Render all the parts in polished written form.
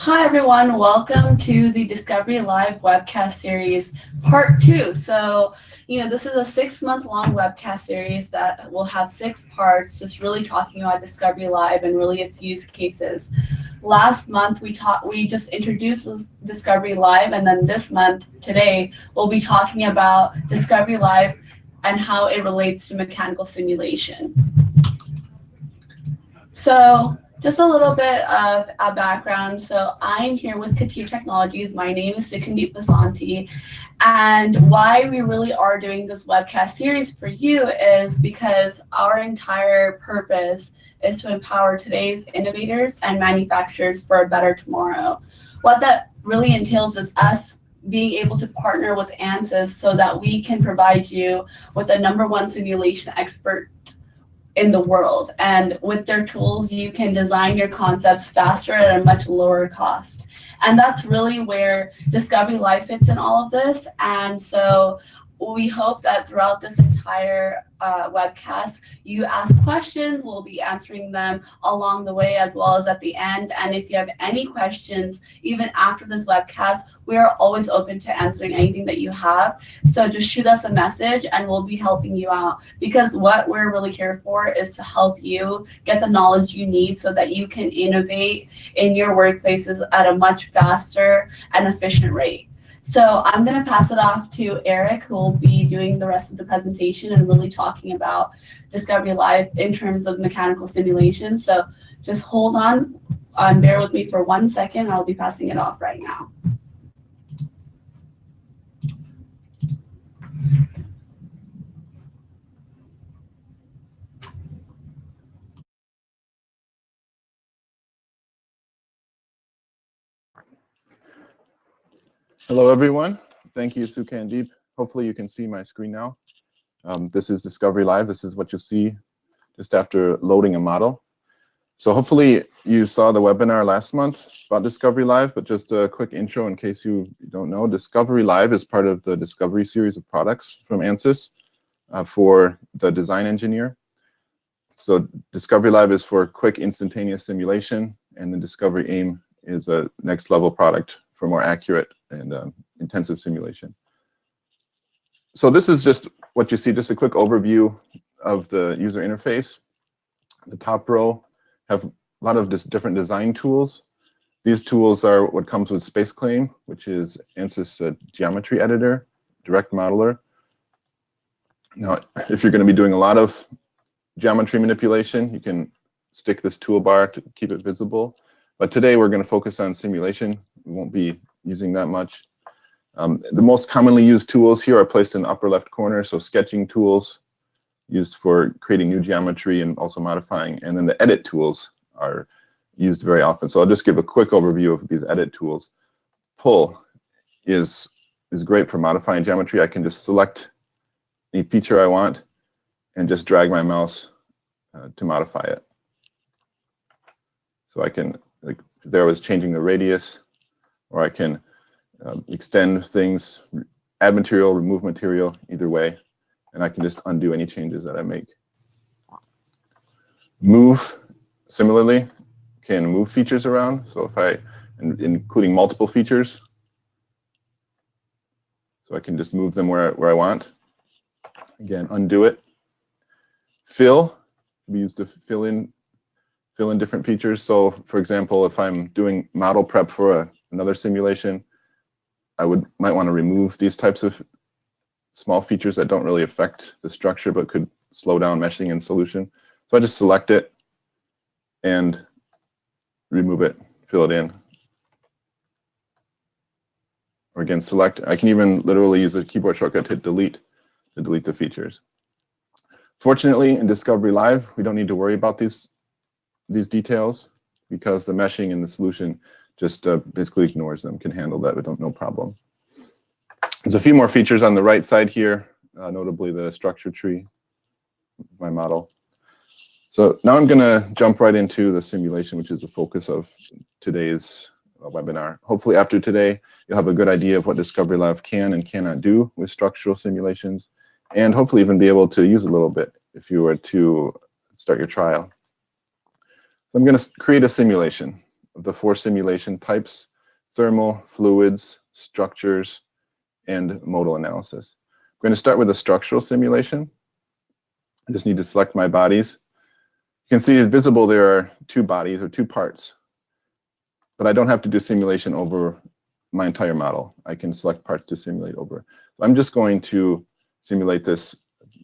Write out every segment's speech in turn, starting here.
Hi everyone, welcome to the Discovery Live webcast series part 2. So, this is a 6-month-long webcast series that will have 6 parts, just really talking about Discovery Live and really its use cases. Last month we just introduced Discovery Live, and then this month, today, we'll be talking about Discovery Live and how it relates to mechanical simulation. So, just a little bit of a background. So I'm here with KETIV Technologies. My name is Sikandeep Basanti. And why we really are doing this webcast series for you is because our entire purpose is to empower today's innovators and manufacturers for a better tomorrow. What that really entails is us being able to partner with ANSYS so that we can provide you with a #1 simulation expert in the world, and with their tools you can design your concepts faster at a much lower cost. And that's really where Discovery Live fits in all of this. And so we hope that throughout this entire webcast you ask questions. We'll be answering them along the way as well as at the end. And if you have any questions even after this webcast, we are always open to answering anything that you have. So just shoot us a message and we'll be helping you out, because what we're really here for is to help you get the knowledge you need so that you can innovate in your workplaces at a much faster and efficient rate. So I'm going to pass it off to Eric, who will be doing the rest of the presentation and really talking about Discovery Live in terms of mechanical simulation. So just hold on and bear with me for 1 second. I'll be passing it off right now. Hello, everyone. Thank you, Sukandeep. Hopefully you can see my screen now. This is Discovery Live. This is what you'll see just after loading a model. So hopefully you saw the webinar last month about Discovery Live, but just a quick intro in case you don't know. Discovery Live is part of the Discovery series of products from ANSYS for the design engineer. So Discovery Live is for quick instantaneous simulation, and the Discovery AIM is a next level product for more accurate and intensive simulation. So this is just what you see, just a quick overview of the user interface. The top row have a lot of different design tools. These tools are what comes with SpaceClaim, which is ANSYS geometry editor, direct modeler. Now, if you're going to be doing a lot of geometry manipulation, you can stick this toolbar to keep it visible. But today we're going to focus on simulation. We won't be using that much. The most commonly used tools here are placed in the upper left corner. So sketching tools used for creating new geometry and also modifying. And then the edit tools are used very often. So I'll just give a quick overview of these edit tools. Pull is great for modifying geometry. I can just select any feature I want and just drag my mouse to modify it. So I can, like there I was changing the radius, or I can extend things, add material, remove material, either way, and I can just undo any changes that I make. Move, similarly, can move features around. So if I, including multiple features, so I can just move them where I want. Again, undo it. Fill, we use to fill in different features. So for example, if I'm doing model prep for another simulation, I might want to remove these types of small features that don't really affect the structure but could slow down meshing in solution. So I just select it and remove it, fill it in. Or again, select. I can even literally use a keyboard shortcut to hit delete to delete the features. Fortunately, in Discovery Live, we don't need to worry about these details because the meshing in the solution just basically ignores them, can handle that with no problem. There's a few more features on the right side here, notably the structure tree, my model. So now I'm going to jump right into the simulation, which is the focus of today's webinar. Hopefully after today, you'll have a good idea of what Discovery Live can and cannot do with structural simulations, and hopefully even be able to use a little bit if you were to start your trial. I'm going to create a simulation. of the 4 simulation types: thermal, fluids, structures, and modal analysis. I'm going to start with a structural simulation. I just need to select my bodies. You can see it's visible there are 2 bodies or 2 parts, but I don't have to do simulation over my entire model. I can select parts to simulate over. So I'm just going to simulate this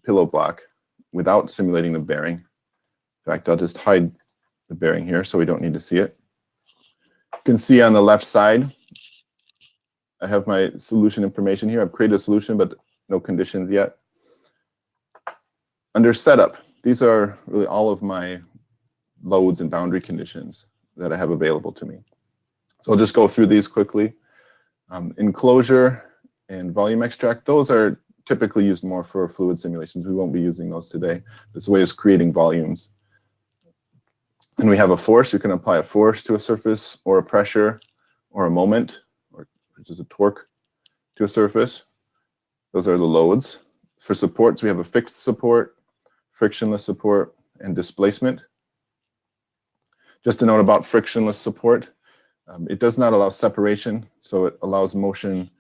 pillow block without simulating the bearing. In fact, I'll just hide the bearing here so we don't need to see it. You can see on the left side, I have my solution information here. I've created a solution, but no conditions yet. Under setup, these are really all of my loads and boundary conditions that I have available to me. So I'll just go through these quickly. Enclosure and volume extract, those are typically used more for fluid simulations. We won't be using those today. This way is creating volumes. And we have a force. You can apply a force to a surface, or a pressure, or a moment, which is a torque to a surface. Those are the loads. For supports, we have a fixed support, frictionless support, and displacement. Just a note about frictionless support. It does not allow separation, so it allows motion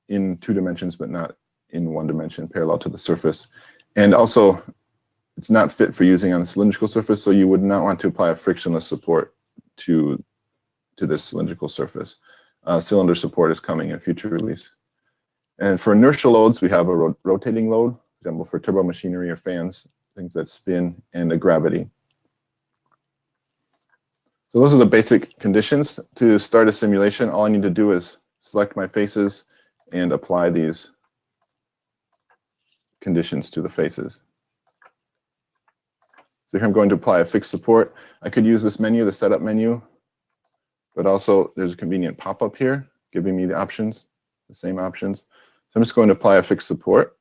in 2 dimensions, but not in 1 dimension, parallel to the surface. And also, it's not fit for using on a cylindrical surface, so you would not want to apply a frictionless support to this cylindrical surface. Cylinder support is coming in a future release. And for inertial loads, we have a rotating load, for example, for turbo machinery or fans, things that spin, and a gravity. So those are the basic conditions. To start a simulation, all I need to do is select my faces and apply these conditions to the faces. So here I'm going to apply a fixed support. I could use this menu, the setup menu, but also there's a convenient pop-up here giving me the options, the same options. So I'm just going to apply a fixed support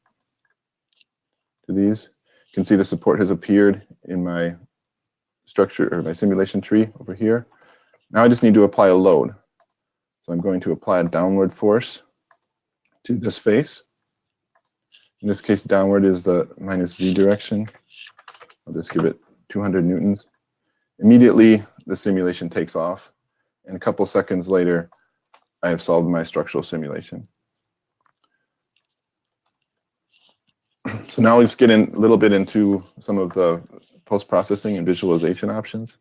to these. You can see the support has appeared in my structure or my simulation tree over here. Now I just need to apply a load. So I'm going to apply a downward force to this face. In this case, downward is the -z direction. I'll just give it 200 newtons. Immediately, the simulation takes off, and a couple seconds later, I have solved my structural simulation. So now let's get in a little bit into some of the post-processing and visualization options.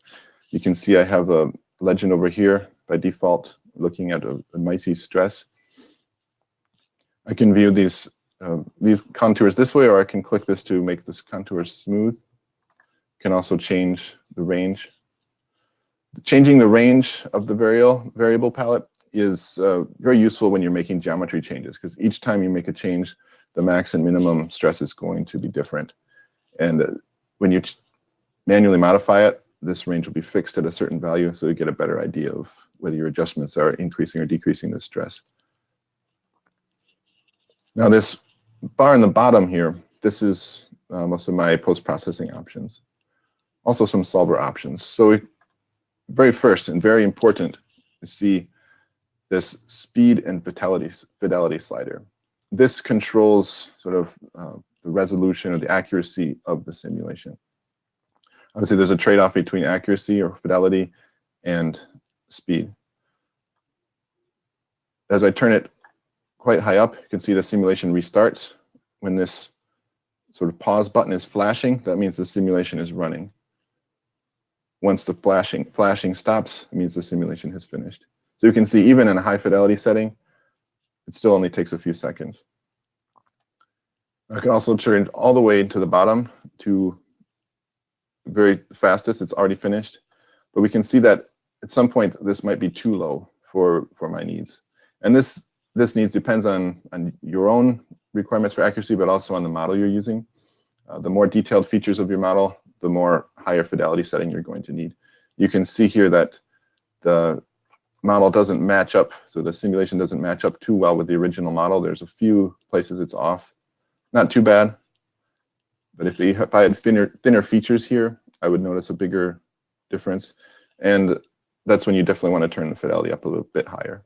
You can see I have a legend over here by default, looking at a Mises stress. I can view these contours this way, or I can click this to make this contour smooth. Can also change the range. Changing the range of the variable palette is very useful when you're making geometry changes, because each time you make a change, the max and minimum stress is going to be different. And when you manually modify it, this range will be fixed at a certain value, so you get a better idea of whether your adjustments are increasing or decreasing the stress. Now this bar in the bottom here, this is most of my post-processing options. Also some solver options. So very first and very important to see this speed and fidelity slider. This controls sort of the resolution or the accuracy of the simulation. Obviously, there's a trade-off between accuracy or fidelity and speed. As I turn it quite high up, you can see the simulation restarts. When this sort of pause button is flashing, that means the simulation is running. Once the flashing stops, it means the simulation has finished. So you can see even in a high fidelity setting, it still only takes a few seconds. I can also turn it all the way to the bottom to very fastest. It's already finished. But we can see that at some point, this might be too low for my needs. And this needs depends on your own requirements for accuracy, but also on the model you're using. The more detailed features of your model, the more higher fidelity setting you're going to need. You can see here that the model doesn't match up, so the simulation doesn't match up too well with the original model. There's a few places it's off. Not too bad, but if I had thinner features here, I would notice a bigger difference. And that's when you definitely want to turn the fidelity up a little bit higher.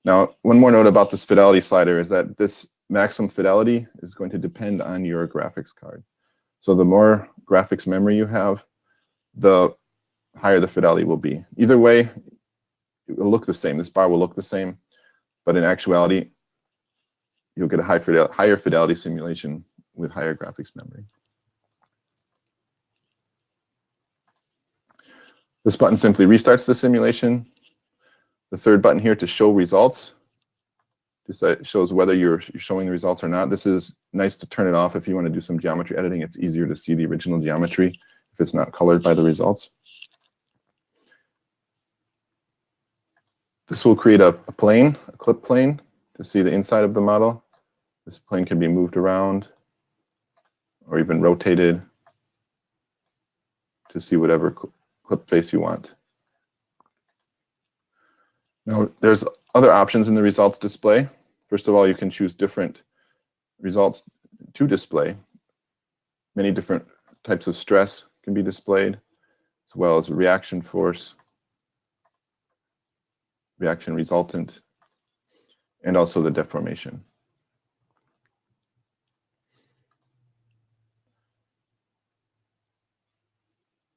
Now, one more note about this fidelity slider is that this maximum fidelity is going to depend on your graphics card. So the more graphics memory you have, the higher the fidelity will be. Either way, it will look the same. This bar will look the same, but in actuality, you'll get a higher fidelity simulation with higher graphics memory. This button simply restarts the simulation. The third button here to show results just shows whether you're showing the results or not. This is nice to turn it off if you want to do some geometry editing. It's easier to see the original geometry if it's not colored by the results. This will create a plane, a clip plane, to see the inside of the model. This plane can be moved around or even rotated to see whatever clip face you want. Now, there's other options in the results display. First of all, you can choose different results to display. Many different types of stress can be displayed, as well as reaction force, reaction resultant, and also the deformation.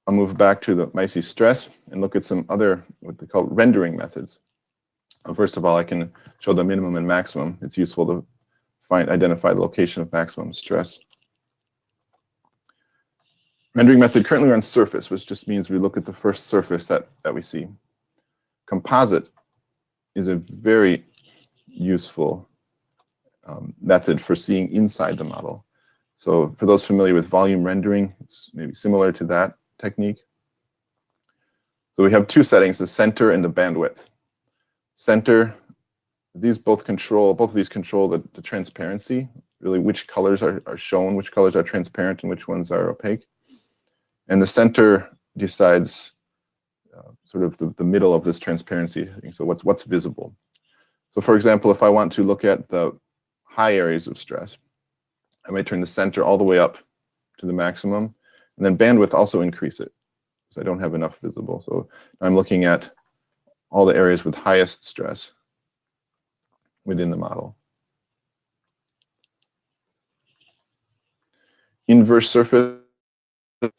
I'll move back to the ANSYS stress and look at some other, what they call rendering methods. First of all, I can show the minimum and maximum. It's useful to identify the location of maximum stress. Rendering method currently runs surface, which just means we look at the first surface that we see. Composite is a very useful method for seeing inside the model. So for those familiar with volume rendering, it's maybe similar to that technique. So we have two settings, the center and the bandwidth. Center, both of these control the transparency, really which colors are shown, which colors are transparent and which ones are opaque. And the center decides sort of the middle of this transparency, so what's visible. So for example, if I want to look at the high areas of stress, I might turn the center all the way up to the maximum, and then bandwidth also increase it, because I don't have enough visible. So I'm looking at all the areas with highest stress within the model. Inverse surface.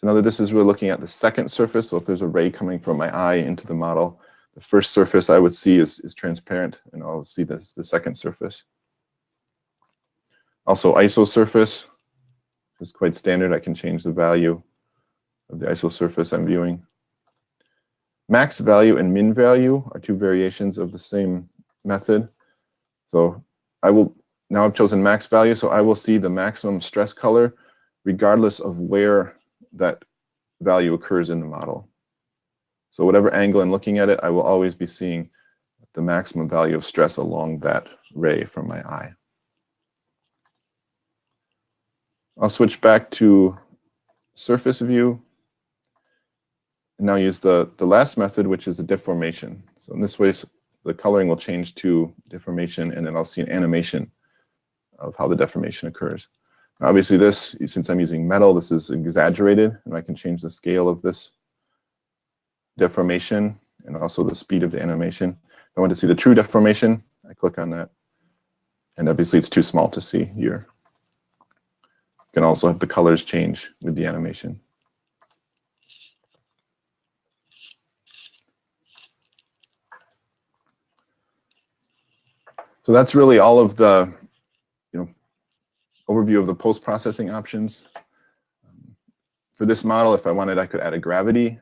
Now this is really looking at the second surface. So if there's a ray coming from my eye into the model, the first surface I would see is transparent, and I'll see the second surface. Also iso surface is quite standard. I can change the value of the iso surface I'm viewing. Max value and min value are two variations of the same method. So now I've chosen max value, so I will see the maximum stress color regardless of where that value occurs in the model. So whatever angle I'm looking at it, I will always be seeing the maximum value of stress along that ray from my eye. I'll switch back to surface view and now use the last method, which is the deformation. So in this way, the coloring will change to deformation, and then I'll see an animation of how the deformation occurs. Now, obviously this, since I'm using metal, this is exaggerated, and I can change the scale of this deformation and also the speed of the animation. If I want to see the true deformation, I click on that, and obviously it's too small to see here. You can also have the colors change with the animation. So that's really all of the overview of the post-processing options. For this model, if I wanted, I could add a gravity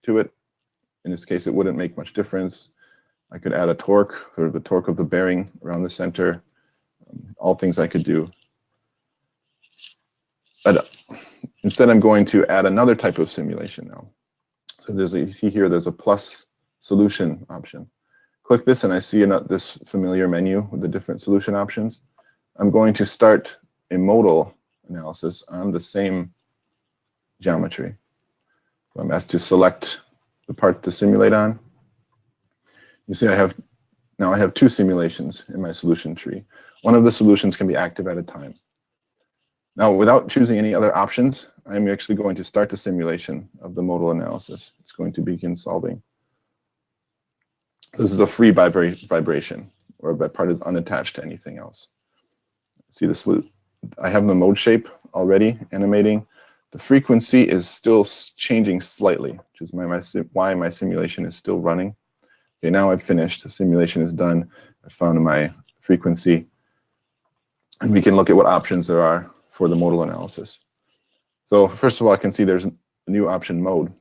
to it. In this case, it wouldn't make much difference. I could add a torque, or the torque of the bearing around the center. All things I could do. But instead, I'm going to add another type of simulation now. So you see here, there's a plus solution option. Click this, and I see this familiar menu with the different solution options. I'm going to start a modal analysis on the same geometry. So I'm asked to select the part to simulate on. You see I have two simulations in my solution tree. One of the solutions can be active at a time. Now, without choosing any other options, I'm actually going to start the simulation of the modal analysis. It's going to begin solving. This is a free vibration, where that part is unattached to anything else. See this? I have the mode shape already animating. The frequency is still changing slightly, which is why my simulation is still running. Okay, now I've finished. The simulation is done. I found my frequency. And we can look at what options there are for the modal analysis. So first of all, I can see there's a new option, mode.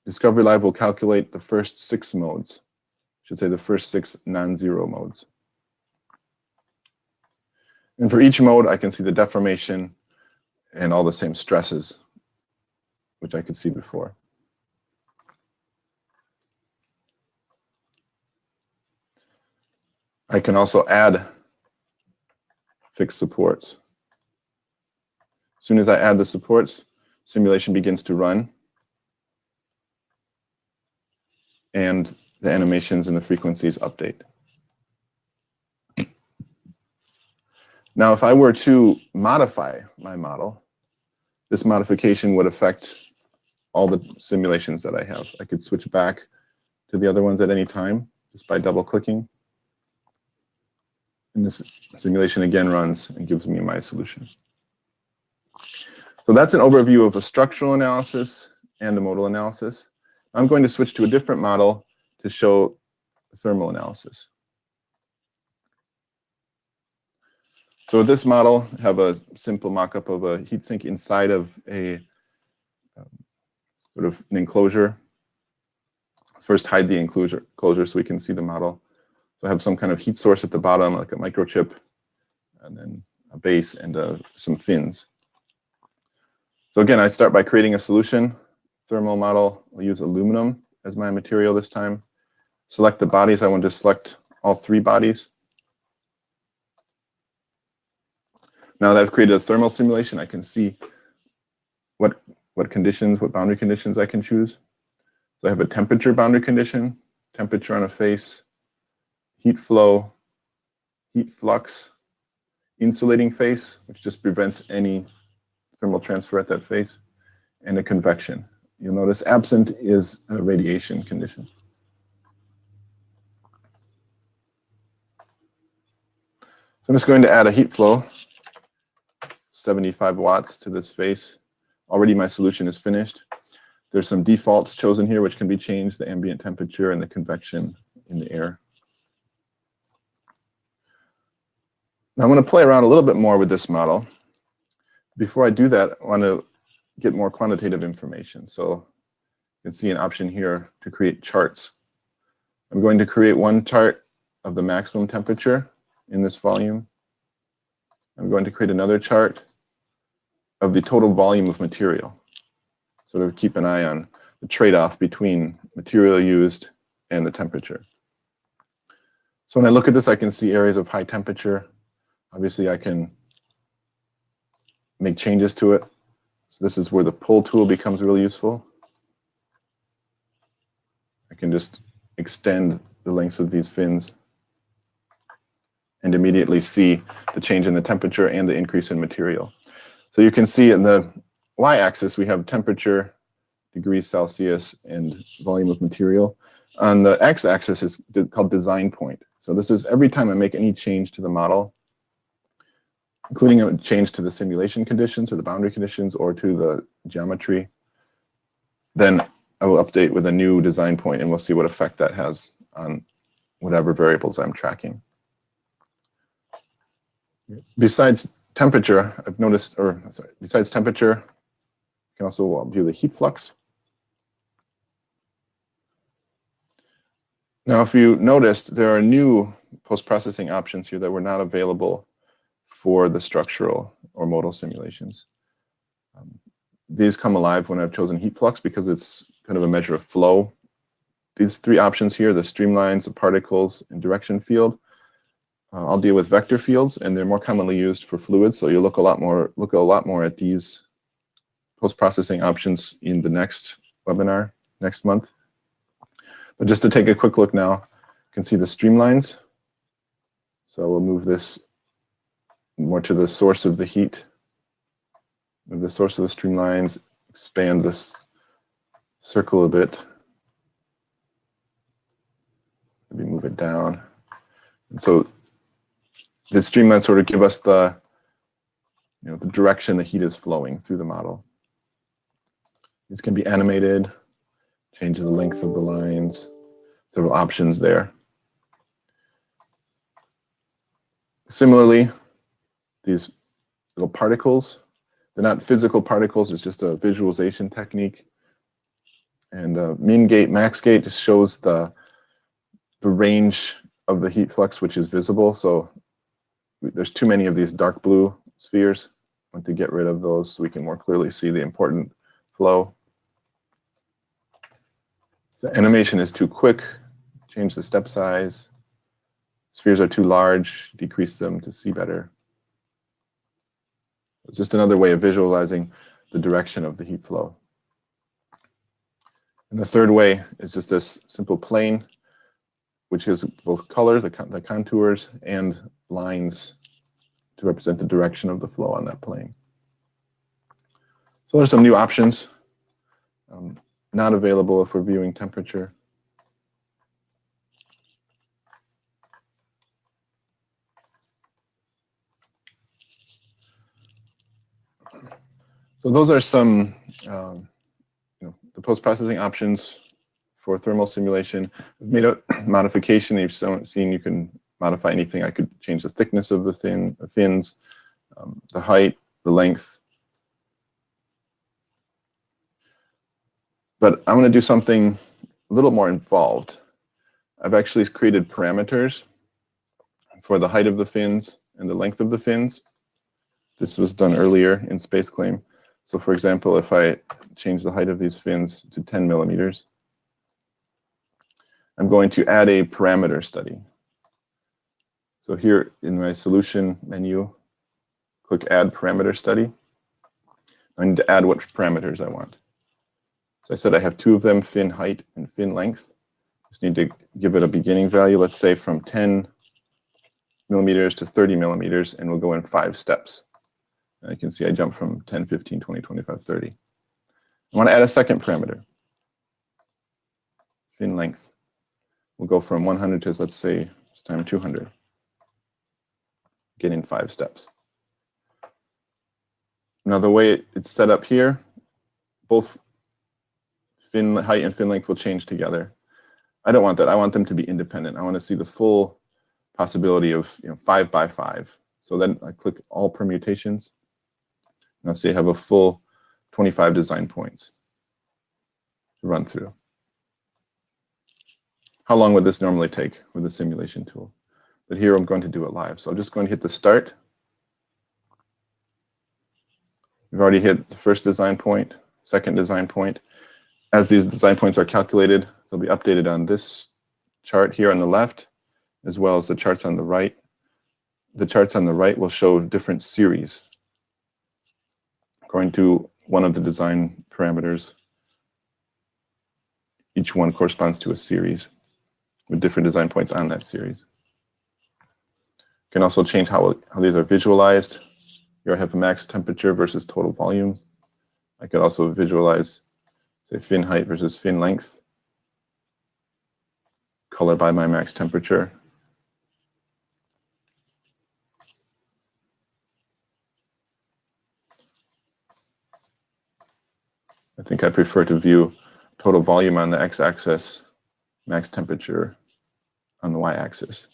Discovery Live will calculate the first 6 modes. I should say the first 6 non-zero modes. And for each mode, I can see the deformation and all the same stresses, which I could see before. I can also add fixed supports. As soon as I add the supports, simulation begins to run, and the animations and the frequencies update. Now, if I were to modify my model, this modification would affect all the simulations that I have. I could switch back to the other ones at any time just by double-clicking. And this simulation again runs and gives me my solution. So that's an overview of a structural analysis and a modal analysis. I'm going to switch to a different model to show thermal analysis. So with this model, I have a simple mock-up of a heat sink inside of a sort of an enclosure. First, hide the enclosure so we can see the model. So I have some kind of heat source at the bottom, like a microchip, and then a base and some fins. So again, I start by creating a solution. Thermal model, I'll use aluminum as my material this time. Select the bodies. I want to select all 3 bodies. Now that I've created a thermal simulation, I can see what conditions, what boundary conditions I can choose. So I have a temperature boundary condition, temperature on a face, heat flow, heat flux, insulating face, which just prevents any thermal transfer at that face, and a convection. You'll notice absent is a radiation condition. So I'm just going to add a heat flow, 75 watts to this face. Already my solution is finished. There's some defaults chosen here which can be changed, the ambient temperature and the convection in the air. Now I'm going to play around a little bit more with this model. Before I do that, I want to get more quantitative information. So you can see an option here to create charts. I'm going to create one chart of the maximum temperature in this volume. I'm going to create another chart of the total volume of material. Sort of keep an eye on the trade-off between material used and the temperature. So when I look at this, I can see areas of high temperature. Obviously, I can make changes to it. So this is where the pull tool becomes really useful. I can just extend the lengths of these fins and immediately see the change in the temperature and the increase in material. So you can see in the y-axis, we have temperature, degrees Celsius, and volume of material. On the x-axis is called design point. So this is every time I make any change to the model, including a change to the simulation conditions or the boundary conditions or to the geometry, then I will update with a new design point and we'll see what effect that has on whatever variables I'm tracking. Besides temperature, I've noticed, besides temperature, you can also view the heat flux. Now, if you noticed, there are new post-processing options here that were not available for the structural or modal simulations. These come alive when I've chosen heat flux because it's kind of a measure of flow. These 3 options here, the streamlines, the particles, and direction field, I'll deal with vector fields, and they're more commonly used for fluids. So you'll look a lot more at these post-processing options in the next webinar next month. But just to take a quick look now, you can see the streamlines. So we'll move this more to the source of the heat. Move the source of the streamlines, expand this circle a bit. Maybe move it down. And so the streamlines sort of give us the the direction the heat is flowing through the model. These can be animated, change the length of the lines, several options there. Similarly, these little particles, they're not physical particles, it's just a visualization technique. And min gate, max gate just shows the range of the heat flux which is visible. So there's too many of these dark blue spheres. I want to get rid of those so we can more clearly see the important flow. The animation is too quick, change the step size. Spheres are too large, decrease them to see better. It's just another way of visualizing the direction of the heat flow. And the third way is just this simple plane, which is both color, the contours, and lines to represent the direction of the flow on that plane. So there's some new options, not available if we're viewing temperature. So those are some the post-processing options for thermal simulation. I've made a modification. You've seen you can modify anything. I could change the thickness of the fins, the height, the length. But I'm going to do something a little more involved. I've actually created parameters for the height of the fins and the length of the fins. This was done earlier in SpaceClaim. So for example, if I change the height of these fins to 10 millimeters, I'm going to add a parameter study. So here in my solution menu, click Add Parameter Study. I need to add what parameters I want. So I said I have two of them, fin height and fin length. Just need to give it a beginning value, let's say from 10 millimeters to 30 millimeters, and we'll go in 5 steps. And you can see I jump from 10, 15, 20, 25, 30. I want to add a second parameter, fin length. We'll go from 100 to, let's say, this time 200. Get in 5 steps. Now the way it's set up here, both fin height and fin length will change together. I don't want that. I want them to be independent. I want to see the full possibility of 5 by 5. So then I click all permutations. Now see I have a full 25 design points to run through. How long would this normally take with a simulation tool? But here I'm going to do it live. So I'm just going to hit the start. We've already hit the first design point, second design point. As these design points are calculated, they'll be updated on this chart here on the left, as well as the charts on the right. The charts on the right will show different series. According to one of the design parameters, each one corresponds to a series with different design points on that series. You can also change how these are visualized. Here I have a max temperature versus total volume. I could also visualize, say, fin height versus fin length, color by my max temperature. I think I prefer to view total volume on the x-axis, max temperature on the y-axis.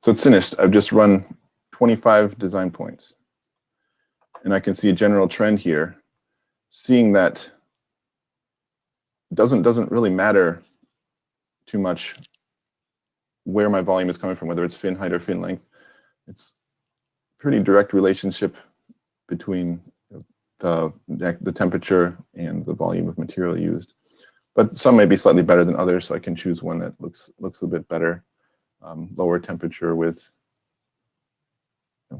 So it's finished. I've just run 25 design points. And I can see a general trend here, seeing that doesn't really matter too much where my volume is coming from, whether it's fin height or fin length. It's a pretty direct relationship between the temperature and the volume of material used. But some may be slightly better than others, so I can choose one that looks a bit better. Lower temperature with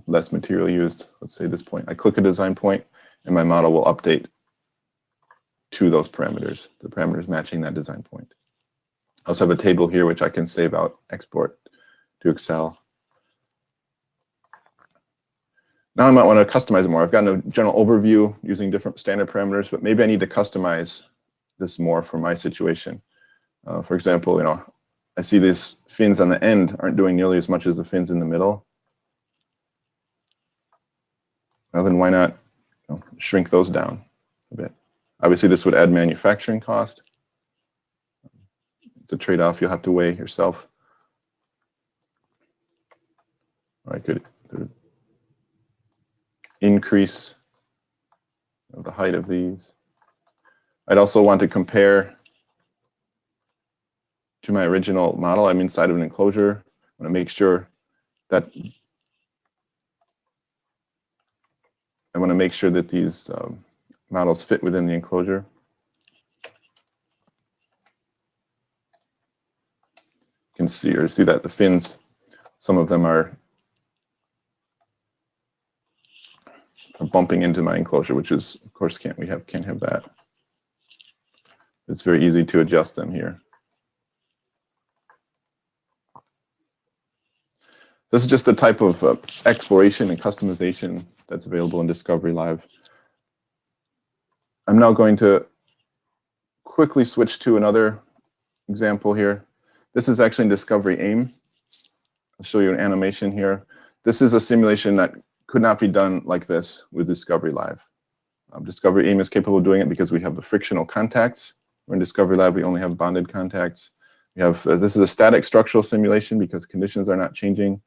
less material used. Let's say this point. I click a design point, and my model will update to those parameters, the parameters matching that design point. I also have a table here which I can save out, export to Excel. Now I might want to customize it more. I've gotten a general overview using different standard parameters, but maybe I need to customize this more for my situation. For example, I see these fins on the end aren't doing nearly as much as the fins in the middle. Well, then why not shrink those down a bit? Obviously, this would add manufacturing cost. It's a trade-off you'll have to weigh yourself. Or I could increase the height of these. I'd also want to compare to my original model. I'm inside of an enclosure. I want to make sure that these models fit within the enclosure. You can see that the fins, some of them are bumping into my enclosure, which is, of course, can't have that. It's very easy to adjust them here. This is just the type of exploration and customization that's available in Discovery Live. I'm now going to quickly switch to another example here. This is actually in Discovery AIM. I'll show you an animation here. This is a simulation that could not be done like this with Discovery Live. Discovery AIM is capable of doing it because we have the frictional contacts. Where in Discovery Live, we only have bonded contacts. We have this is a static structural simulation because conditions are not changing.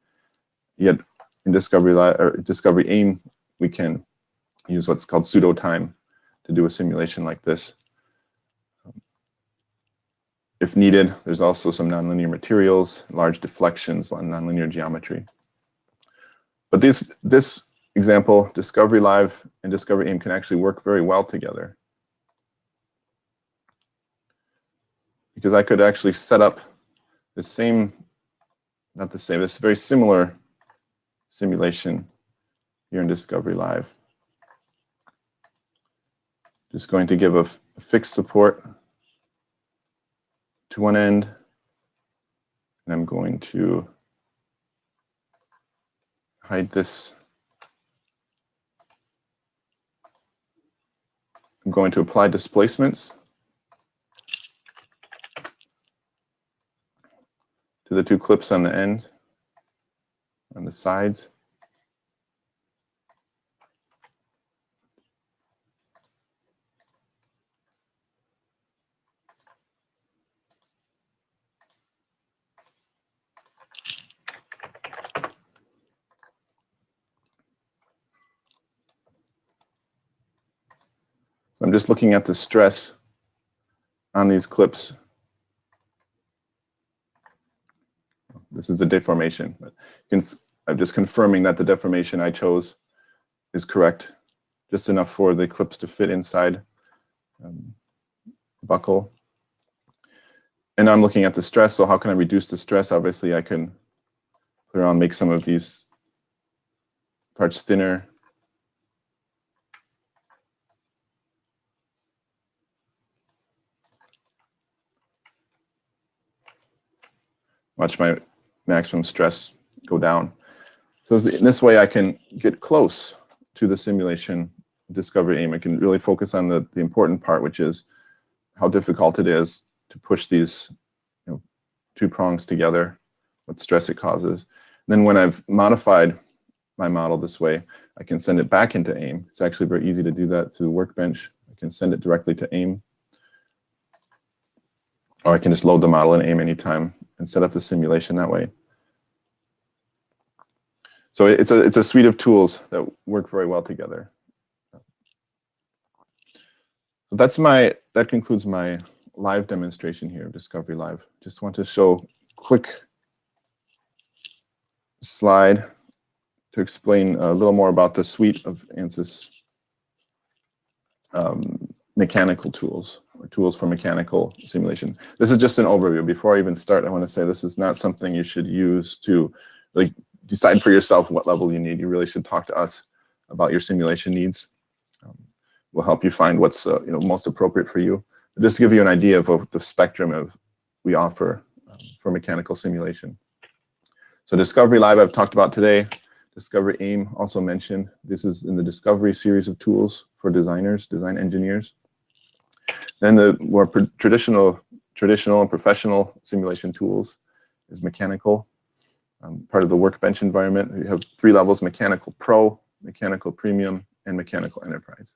Yet in Discovery Live or Discovery AIM, we can use what's called pseudo time to do a simulation like this. If needed, there's also some nonlinear materials, large deflections, and nonlinear geometry. But this example, Discovery Live and Discovery AIM can actually work very well together. Because I could actually set up the same, not the same, this very similar simulation here in Discovery Live. Just going to give a fixed support to one end, and I'm going to hide this. I'm going to apply displacements to the two clips on the end, on the sides. So I'm just looking at the stress on these clips. This is the deformation. I'm just confirming that the deformation I chose is correct, just enough for the clips to fit inside buckle. And I'm looking at the stress, so how can I reduce the stress? Obviously, I can put around, make some of these parts thinner. Watch my maximum stress go down. So in this way, I can get close to the simulation Discovery AIM. I can really focus on the important part, which is how difficult it is to push these two prongs together, what stress it causes. And then when I've modified my model this way, I can send it back into AIM. It's actually very easy to do that through the workbench. I can send it directly to AIM. Or I can just load the model in AIM anytime and set up the simulation that way. So it's a suite of tools that work very well together. So that concludes my live demonstration here of Discovery Live. Just want to show a quick slide to explain a little more about the suite of ANSYS mechanical tools, or tools for mechanical simulation. This is just an overview. Before I even start, I want to say this is not something you should use to decide for yourself what level you need. You really should talk to us about your simulation needs. We'll help you find what's most appropriate for you. But just to give you an idea of the spectrum of we offer for mechanical simulation. So Discovery Live I've talked about today. Discovery AIM, also mentioned. This is in the Discovery series of tools for designers, design engineers. Then the more traditional and professional simulation tools is mechanical. Part of the workbench environment, we have 3 levels: Mechanical Pro, Mechanical Premium, and Mechanical Enterprise.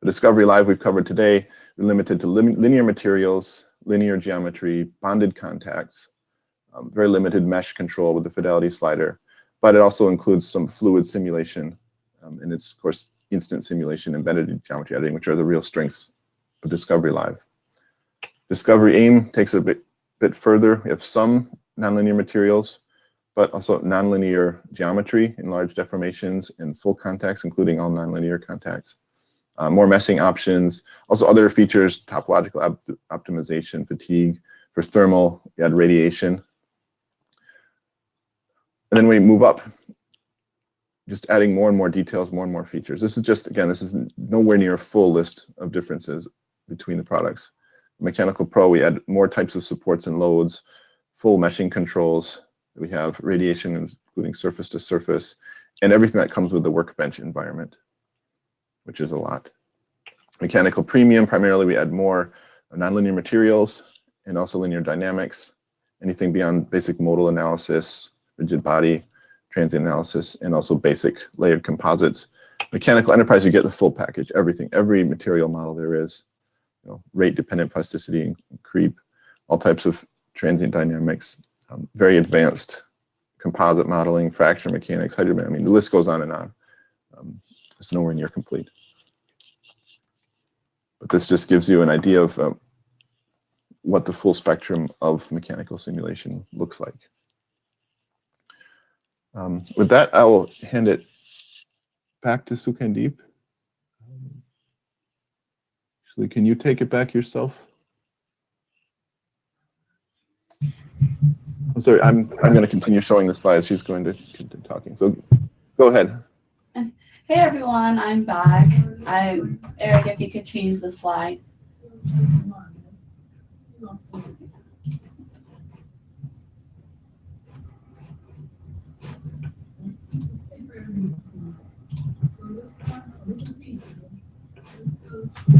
The Discovery Live we've covered today, we're limited to linear materials, linear geometry, bonded contacts, very limited mesh control with the fidelity slider, but it also includes some fluid simulation, and it's, of course, instant simulation, embedded geometry editing, which are the real strengths of Discovery Live. Discovery AIM takes it a bit further. We have some nonlinear materials, but also nonlinear geometry in large deformations and full contacts, including all nonlinear contacts. More meshing options, also other features, topological optimization, fatigue. For thermal, you add radiation. And then we move up, just adding more and more details, more and more features. This is just, again, this is nowhere near a full list of differences between the products. Mechanical Pro, we add more types of supports and loads, full meshing controls. We have radiation, including surface to surface, and everything that comes with the workbench environment, which is a lot. Mechanical Premium, primarily we add more nonlinear materials and also linear dynamics, anything beyond basic modal analysis, rigid body, transient analysis, and also basic layered composites. Mechanical Enterprise, you get the full package, everything, every material model there is, rate-dependent plasticity and creep, all types of transient dynamics, very advanced composite modeling, fracture mechanics, hydrodynamics. I mean, the list goes on and on. It's nowhere near complete. But this just gives you an idea of what the full spectrum of mechanical simulation looks like. With that, I will hand it back to Sukandeep. Actually, can you take it back yourself? I'm sorry, I'm going to continue showing the slides. She's going to continue talking. So go ahead. Hey everyone, I'm back. Eric, if you could change the slide.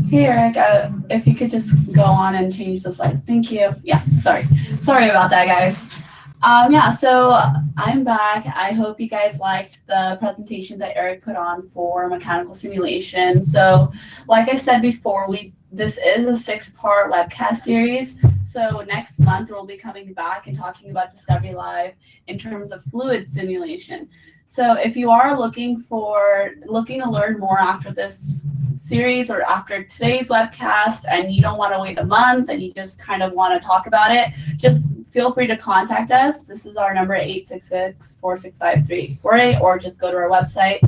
Hey Eric, if you could just go on and change the slide. Thank you. Yeah, sorry about that, guys. Yeah, so I'm back. I hope you guys liked the presentation that Eric put on for mechanical simulation. So like I said before, this is a 6-part webcast series. So next month we'll be coming back and talking about Discovery Live in terms of fluid simulation. So if you are looking to learn more after this series or after today's webcast and you don't want to wait a month and you just kind of want to talk about it, just feel free to contact us. This is our number, 866-465-3848, or just go to our website.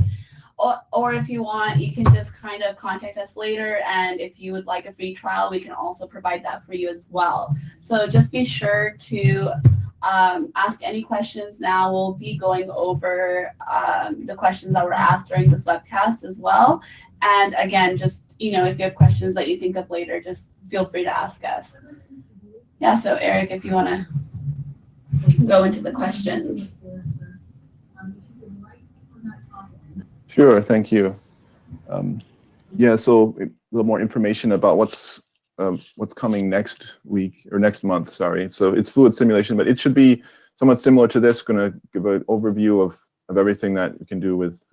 Or if you want, you can just kind of contact us later, and if you would like a free trial, we can also provide that for you as well. So just be sure to ask any questions now. We'll be going over the questions that were asked during this webcast as well. And again, just, if you have questions that you think of later, just feel free to ask us. Yeah, so Eric, if you want to go into the questions. Sure, thank you. Yeah, so a little more information about what's coming next week, or next month, sorry. So it's fluid simulation, but it should be somewhat similar to this. Going to give an overview of everything that you can do with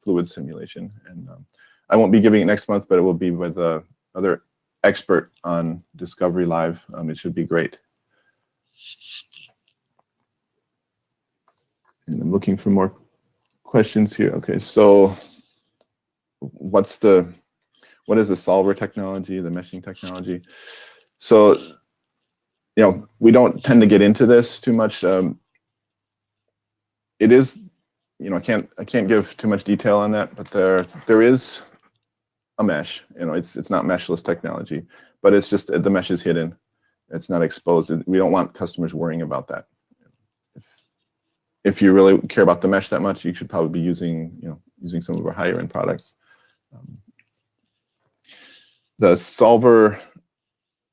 fluid simulation. And I won't be giving it next month, but it will be with another expert on Discovery Live. It should be great. And I'm looking for more questions here. Okay, so what is the solver technology, the meshing technology? So, we don't tend to get into this too much. It is, I can't give too much detail on that, but there is a mesh. It's not meshless technology, but it's just the mesh is hidden. It's not exposed. We don't want customers worrying about that. If you really care about the mesh that much, you should probably be using some of our higher end products. The solver,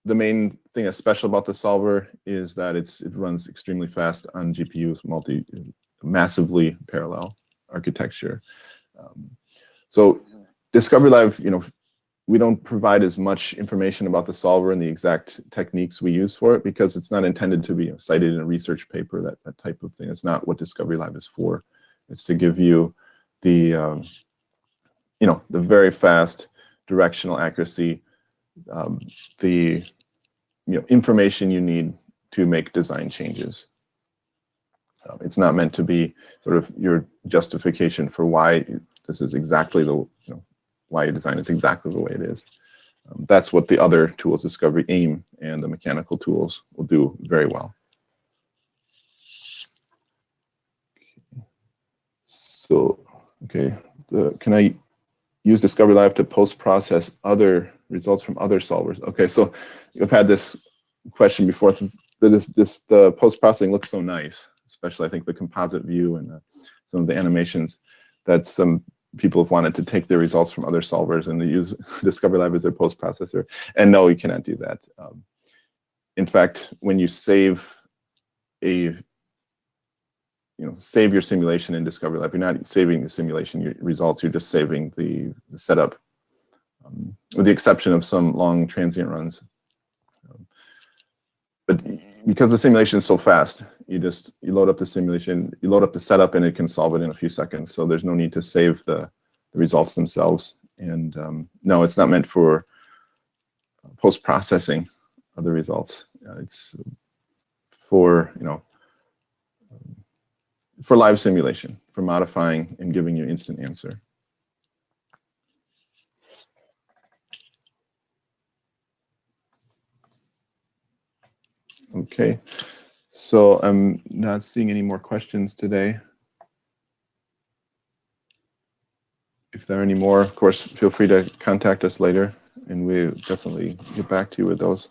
the main thing that's special about the solver is that it runs extremely fast on GPUs, massively parallel architecture. So Discovery Live, we don't provide as much information about the solver and the exact techniques we use for it, because it's not intended to be cited in a research paper, that type of thing. It's not what Discovery Live is for. It's to give you the the very fast directional accuracy, the information you need to make design changes. It's not meant to be sort of your justification for why this is exactly the why your design is exactly the way it is. That's what the other tools, Discovery AIM and the mechanical tools, will do very well. So, okay, can I use Discovery Live to post-process other results from other solvers? Okay, so you've had this question before. The post-processing looks so nice, especially I think the composite view and some of the animations, that some people have wanted to take their results from other solvers and they use Discovery Live as their post-processor. And no, you cannot do that. In fact, when you save save your simulation in Discovery Live, you're not saving the simulation results, you're just saving the setup, with the exception of some long transient runs. But because the simulation is so fast, you load up the simulation, you load up the setup, and it can solve it in a few seconds. So there's no need to save the results themselves. And no, it's not meant for post-processing of the results. It's for for live simulation, for modifying and giving you instant answer. Okay, so I'm not seeing any more questions today. If there are any more, of course, feel free to contact us later, and we'll definitely get back to you with those.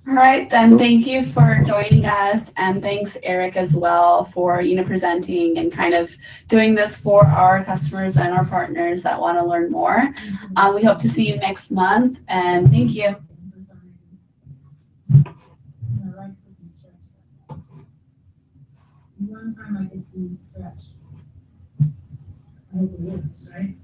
All right, then thank you for joining us, and thanks Eric as well for presenting and kind of doing this for our customers and our partners that want to learn more. We hope to see you next month, and thank you. One time I get to stretch. I hope it works, right?